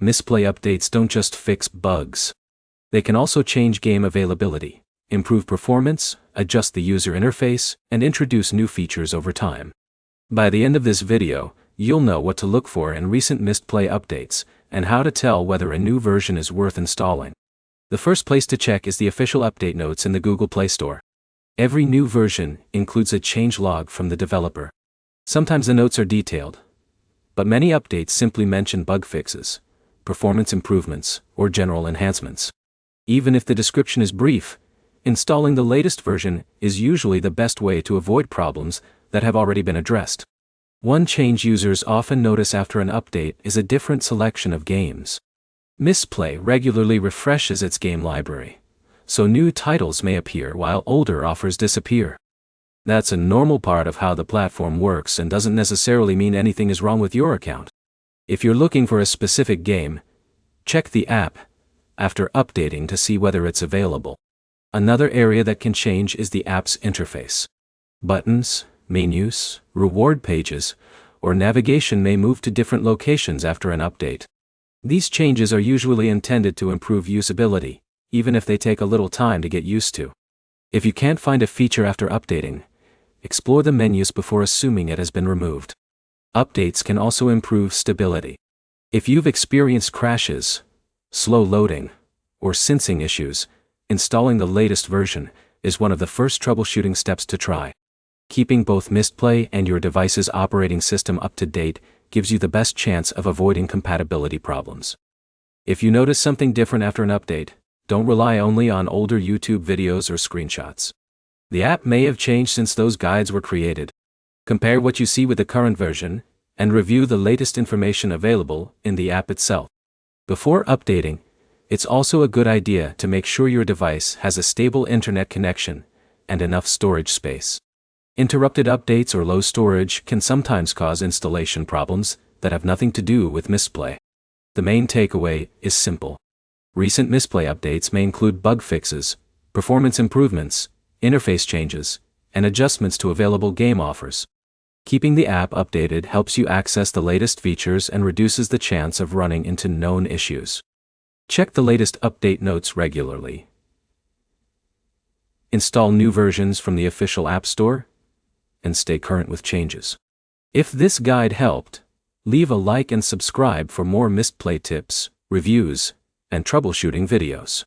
Mistplay updates don't just fix bugs. They can also change game availability, improve performance, adjust the user interface, and introduce new features over time. By the end of this video, you'll know what to look for in recent Mistplay updates, and how to tell whether a new version is worth installing. The first place to check is the official update notes in the Google Play Store. Every new version includes a change log from the developer. Sometimes the notes are detailed, but many updates simply mention bug fixes, performance improvements, or general enhancements. Even if the description is brief, installing the latest version is usually the best way to avoid problems that have already been addressed. One change users often notice after an update is a different selection of games. Mistplay regularly refreshes its game library, so new titles may appear while older offers disappear. That's a normal part of how the platform works and doesn't necessarily mean anything is wrong with your account. If you're looking for a specific game, check the app after updating to see whether it's available. Another area that can change is the app's interface. Buttons, menus, reward pages, or navigation may move to different locations after an update. These changes are usually intended to improve usability, even if they take a little time to get used to. If you can't find a feature after updating, explore the menus before assuming it has been removed. Updates can also improve stability. If you've experienced crashes, slow loading, or syncing issues, installing the latest version is one of the first troubleshooting steps to try. Keeping both Mistplay and your device's operating system up to date gives you the best chance of avoiding compatibility problems. If you notice something different after an update, don't rely only on older YouTube videos or screenshots. The app may have changed since those guides were created. Compare what you see with the current version, and review the latest information available in the app itself. Before updating, it's also a good idea to make sure your device has a stable internet connection and enough storage space. Interrupted updates or low storage can sometimes cause installation problems that have nothing to do with Mistplay. The main takeaway is simple. Recent Mistplay updates may include bug fixes, performance improvements, interface changes, and adjustments to available game offers. Keeping the app updated helps you access the latest features and reduces the chance of running into known issues. Check the latest update notes regularly. Install new versions from the official App Store, and stay current with changes. If this guide helped, leave a like and subscribe for more Mistplay tips, reviews, and troubleshooting videos.